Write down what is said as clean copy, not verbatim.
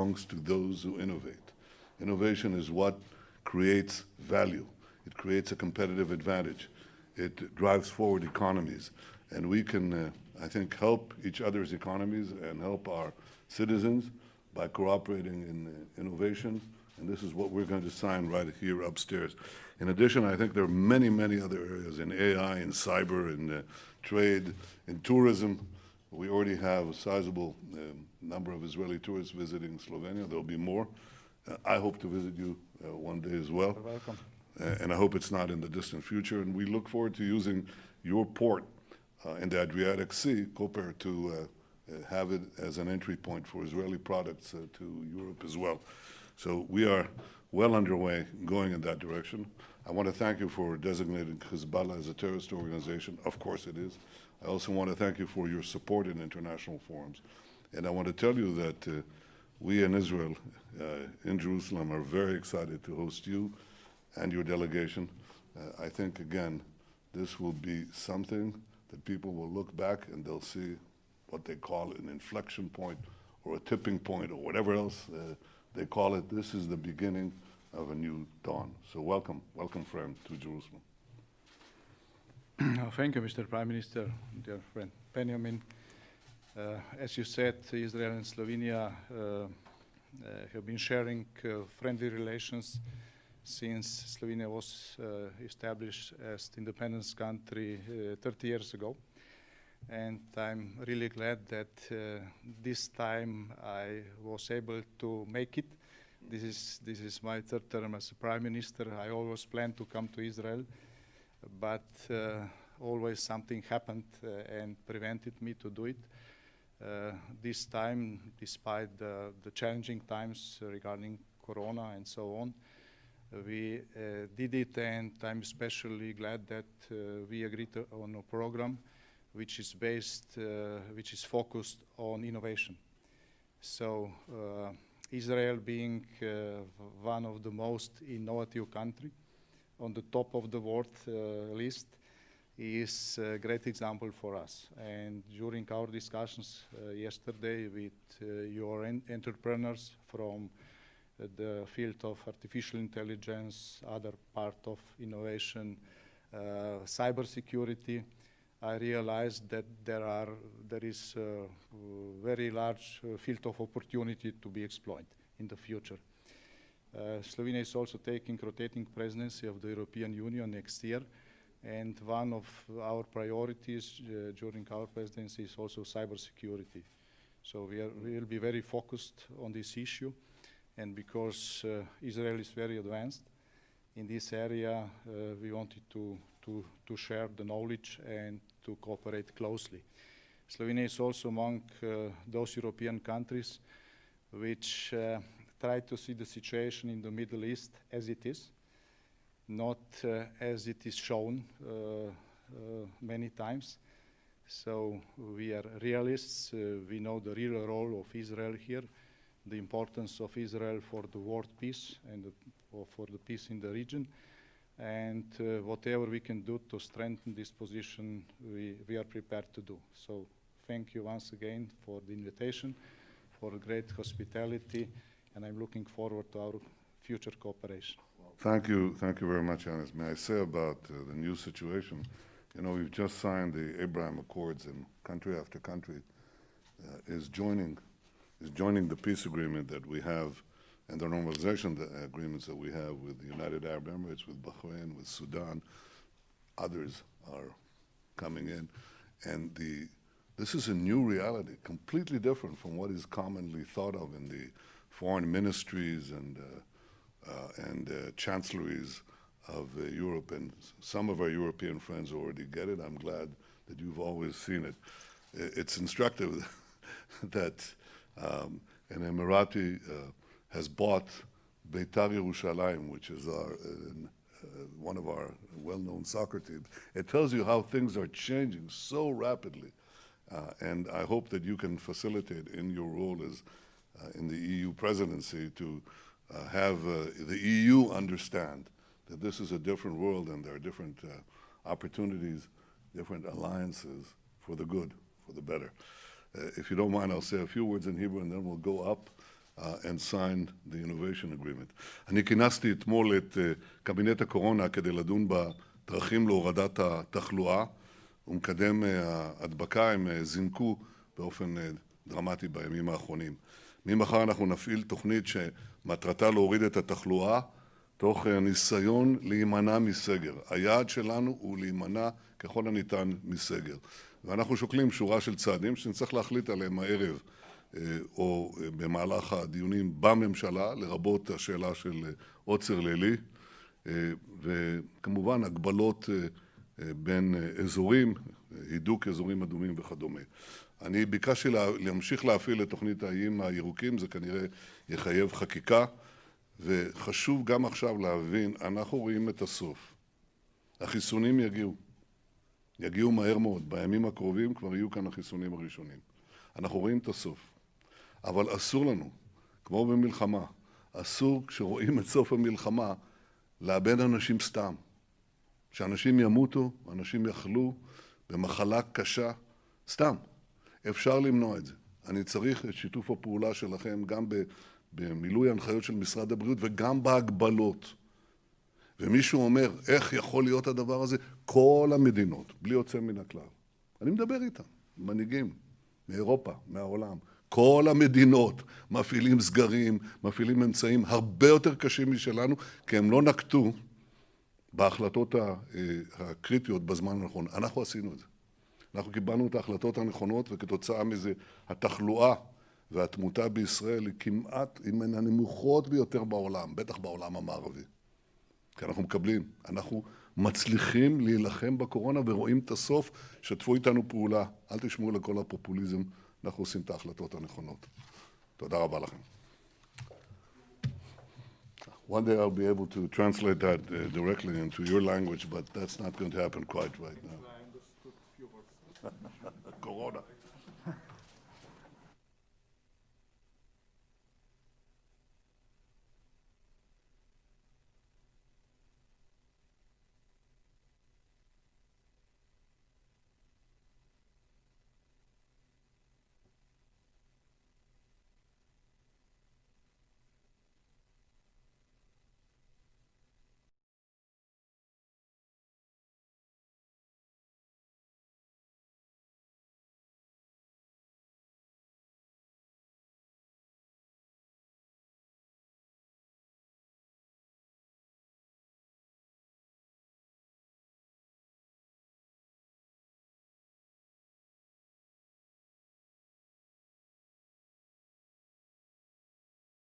belongs to those who innovate. Innovation is what creates value. It creates a competitive advantage. It drives forward economies. And we can, I think, help each other's economies and help our citizens by cooperating in innovation. And this is what we're going to sign right here upstairs. In addition, I think there are many, many other areas in AI, in cyber, in trade, in tourism. We already have a sizable number of Israeli tourists visiting Slovenia. There'll be more. I hope to visit you one day as well. You're welcome. And I hope it's not in the distant future. And we look forward to using your port in the Adriatic Sea, Koper, to have it as an entry point for Israeli products to Europe as well. So we are well underway going in that direction. I want to thank you for designating Hezbollah as a terrorist organization. Of course it is. I also want to thank you for your support in international forums. And I want to tell you that we in Israel, in Jerusalem, are very excited to host you and your delegation. I think, again, this will be something that people will look back and they'll see what they call an inflection point or a tipping point or whatever else they call it. This is the beginning of a new dawn. So welcome, friend, to Jerusalem. Thank you, Mr. Prime Minister, dear friend Benjamin. As you said, Israel and Slovenia have been sharing friendly relations since Slovenia was established as the independence country 30 years ago. And I'm really glad that this time I was able to make it. This is my third term as a Prime Minister. I always planned to come to Israel, but always something happened and prevented me to do it. This time, despite the challenging times regarding Corona and so on, we did it, and I'm especially glad that we agreed on a program which is focused on innovation. So Israel being one of the most innovative countries on the top of the world list is a great example for us. And during our discussions yesterday with your entrepreneurs from the field of artificial intelligence, other part of innovation, cybersecurity, I realized that there is a very large field of opportunity to be exploited in the future. Slovenia is also taking rotating presidency of the European Union next year, and one of our priorities during our presidency is also cybersecurity. So we will be very focused on this issue, and because Israel is very advanced in this area, we wanted to share the knowledge and to cooperate closely. Slovenia is also among those European countries which try to see the situation in the Middle East as it is, not as it is shown many times. So we are realists. We know the real role of Israel here, the importance of Israel for the world peace and for the peace in the region. And whatever we can do to strengthen this position, we are prepared to do. So thank you once again for the invitation, for great hospitality, and I'm looking forward to our future cooperation. Thank you very much, Janez. May I say about the new situation, you know, we've just signed the Abraham Accords, and country after country is joining the peace agreement that we have and the normalization agreements that we have with the United Arab Emirates, with Bahrain, with Sudan. Others are coming in. And this is a new reality, completely different from what is commonly thought of in the foreign ministries and chancelleries of Europe. And some of our European friends already get it. I'm glad that you've always seen it. It's instructive that an Emirati has bought Beitar Yerushalayim, which is one of our well-known soccer teams. It tells you how things are changing so rapidly. And I hope that you can facilitate in your role as in the EU presidency to have the EU understand that this is a different world and there are different opportunities, different alliances for the good, for the better. If you don't mind, I'll say a few words in Hebrew and then we'll go up and signed the innovation agreement. אני כינסתי אתמול את קבינט הקורונה כדי לדון בדרכים להורדת התחלואה ומקדם ההדבקה. הם זינקו באופן דרמטי בימים האחרונים. ממחר אנחנו נפעיל תוכנית שמטרתה להוריד את התחלואה תוך ניסיון להימנע מסגר. היעד שלנו הוא להימנע ככל הניתן מסגר. ואנחנו שוקלים שורה של צעדים שנצטרך להחליט עליהם הערב או במהלך הדיונים בממשלה, לרבות השאלה של עוצר לילי, וכמובן הגבלות בין אזורים, הידוק אזורים אדומים וכדומה. אני ביקשתי להמשיך להפעיל את תוכנית האיים הירוקים, זה כנראה יחייב חקיקה, וחשוב גם עכשיו להבין, אנחנו רואים את הסוף. החיסונים יגיעו מהר מאוד, בימים הקרובים כבר יהיו כאן החיסונים הראשונים. אנחנו רואים את הסוף. אבל אסור לנו, כמו במלחמה, אסור כשרואים את סוף המלחמה, לאבד אנשים סתם. שאנשים ימותו, אנשים יחלו במחלה קשה, סתם. אפשר למנוע את זה. אני צריך את שיתוף הפעולה שלכם גם במילוי הנחיות של משרד הבריאות וגם בהגבלות. ומישהו אומר, איך יכול להיות הדבר הזה? כל המדינות, בלי יוצא מן הכלל. אני מדבר איתם, מנהיגים, מאירופה, מהעולם. כל המדינות מפעילים סגרים, מפעילים אמצעים הרבה יותר קשים משלנו, כי הם לא נקטו בהחלטות הקריטיות בזמן הנכון. אנחנו עשינו את זה. אנחנו קיבלנו את ההחלטות הנכונות, וכתוצאה מזה התחלואה והתמותה בישראל היא כמעט מן הנמוכות ביותר בעולם, בטח בעולם המערבי. כי אנחנו מקבלים, אנחנו מצליחים להילחם בקורונה ורואים את הסוף, שתפו איתנו פעולה, אל תשמעו לכל הפופוליזם, אנחנו עושים את ההחלטות הנכונות. תודה רבה לכם. One day I'll be able to translate that directly into your language, but that's not going to happen quite right now.